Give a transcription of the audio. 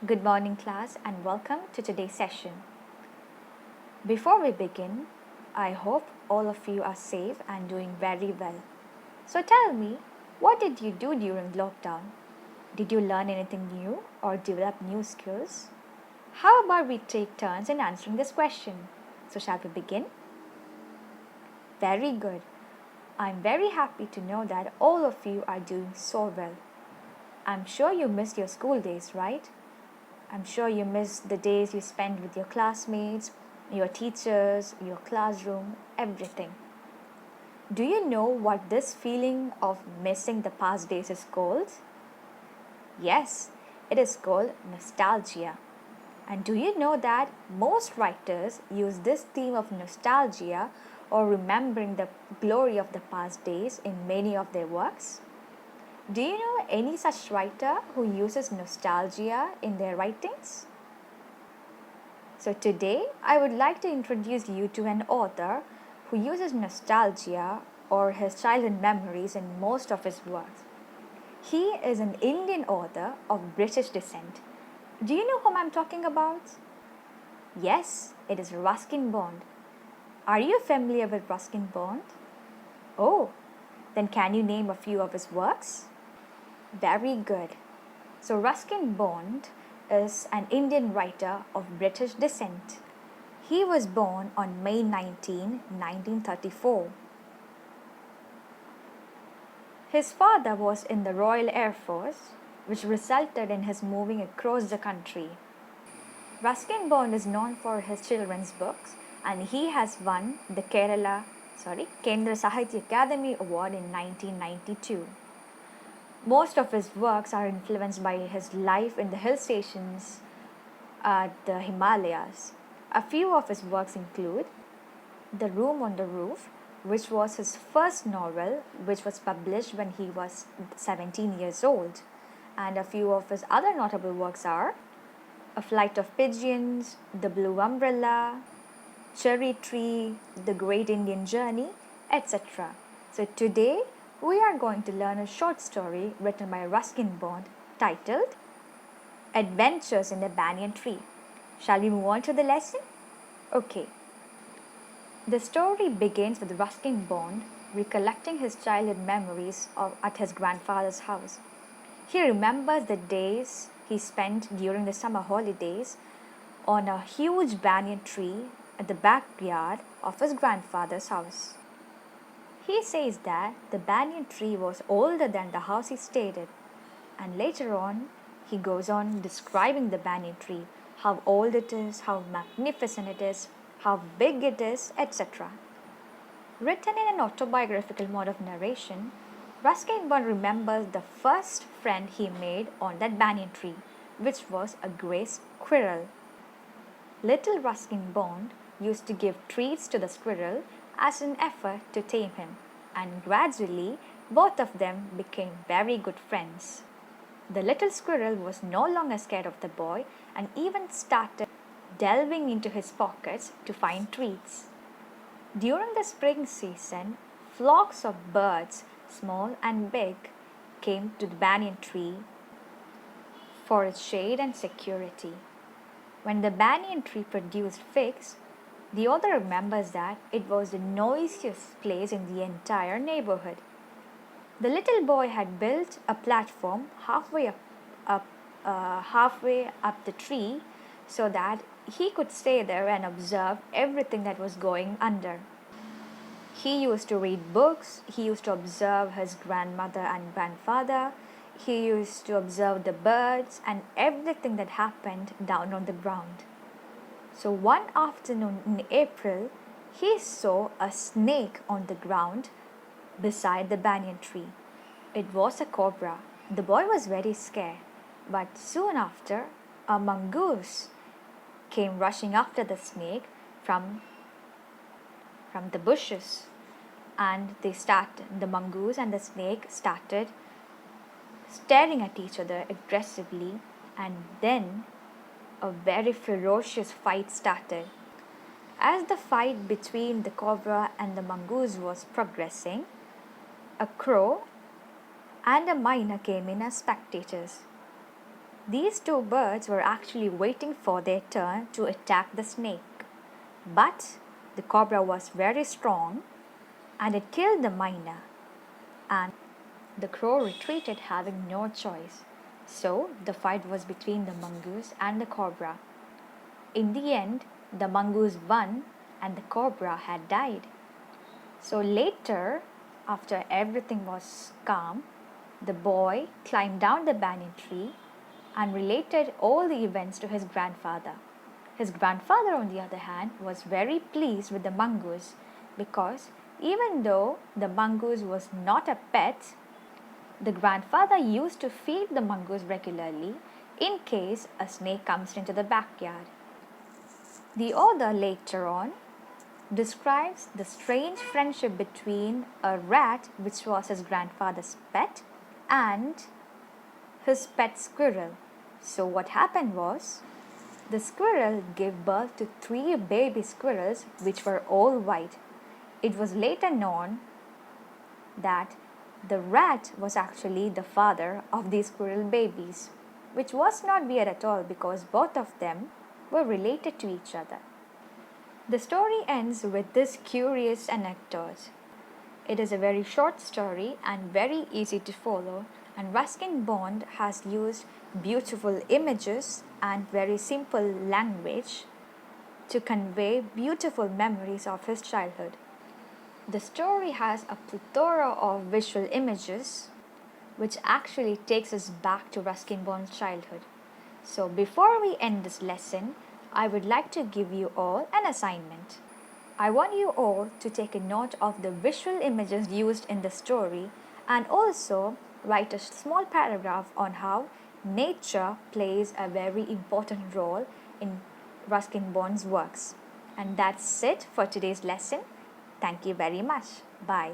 Good morning, class, and welcome to today's session. Before we begin, I hope all of you are safe and doing very well. So tell me, what did you do during lockdown? Did you learn anything new or develop new skills? How about we take turns in answering this question? So, shall we begin? Very good. I'm very happy to know that all of you are doing so well. I'm sure you missed your school days, right? I'm sure you miss the days you spent with your classmates, your teachers, your classroom, everything. Do you know what this feeling of missing the past days is called? Yes, it is called nostalgia. And do you know that most writers use this theme of nostalgia or remembering the glory of the past days in many of their works? Do you know any such writer who uses nostalgia in their writings? So today I would like to introduce you to an author who uses nostalgia or his childhood memories in most of his works. He is an Indian author of British descent. Do you know whom I'm talking about? Yes, it is Ruskin Bond. Are you familiar with Ruskin Bond? Oh, then can you name a few of his works? Very good. So Ruskin Bond is an Indian writer of British descent. He was born on May 19, 1934. His father was in the Royal Air Force, which resulted in his moving across the country. Ruskin Bond is known for his children's books and he has won the Kendra Sahitya Academy Award in 1992. Most of his works are influenced by his life in the hill stations at the Himalayas. A few of his works include The Room on the Roof, which was his first novel, which was published when he was 17 years old. And a few of his other notable works are A Flight of Pigeons, The Blue Umbrella, Cherry Tree, The Great Indian Journey, etc. So today we are going to learn a short story written by Ruskin Bond titled Adventures in a Banyan Tree. Shall we move on to the lesson? Okay. The story begins with Ruskin Bond recollecting his childhood memories at his grandfather's house. He remembers the days he spent during the summer holidays on a huge banyan tree at the backyard of his grandfather's house. He says that the banyan tree was older than the house he stayed in, and later on he goes on describing the banyan tree, how old it is, how magnificent it is, how big it is, etc. Written in an autobiographical mode of narration, Ruskin Bond remembers the first friend he made on that banyan tree, which was a gray squirrel. Little Ruskin Bond used to give treats to the squirrel as an effort to tame him, and gradually both of them became very good friends. The little squirrel was no longer scared of the boy and even started delving into his pockets to find treats. During the spring season, flocks of birds, small and big, came to the banyan tree for its shade and security. When the banyan tree produced figs, the author remembers that it was the noisiest place in the entire neighborhood. The little boy had built a platform halfway up the tree so that he could stay there and observe everything that was going under. He used to read books, he used to observe his grandmother and grandfather, he used to observe the birds and everything that happened down on the ground. So one afternoon in April, he saw a snake on the ground beside the banyan tree. It was a cobra. The boy was very scared, but soon after, a mongoose came rushing after the snake from the bushes, and the mongoose and the snake started staring at each other aggressively, and then a very ferocious fight started. As the fight between the cobra and the mongoose was progressing, a crow and a myna came in as spectators. These two birds were actually waiting for their turn to attack the snake. But the cobra was very strong and it killed the myna, and the crow retreated having no choice. So the fight was between the mongoose and the cobra. In the end, the mongoose won and the cobra had died. So later, after everything was calm, the boy climbed down the banyan tree and related all the events to his grandfather. His grandfather, on the other hand, was very pleased with the mongoose because even though the mongoose was not a pet, the grandfather used to feed the mongoose regularly in case a snake comes into the backyard. The author later on describes the strange friendship between a rat, which was his grandfather's pet, and his pet squirrel. So what happened was, the squirrel gave birth to 3 baby squirrels which were all white. It was later known that the rat was actually the father of these squirrel babies, which was not weird at all because both of them were related to each other. The story ends with this curious anecdote. It is a very short story and very easy to follow, and Ruskin Bond has used beautiful images and very simple language to convey beautiful memories of his childhood. The story has a plethora of visual images which actually takes us back to Ruskin Bond's childhood. So before we end this lesson, I would like to give you all an assignment. I want you all to take a note of the visual images used in the story and also write a small paragraph on how nature plays a very important role in Ruskin Bond's works. And that's it for today's lesson. Thank you very much. Bye.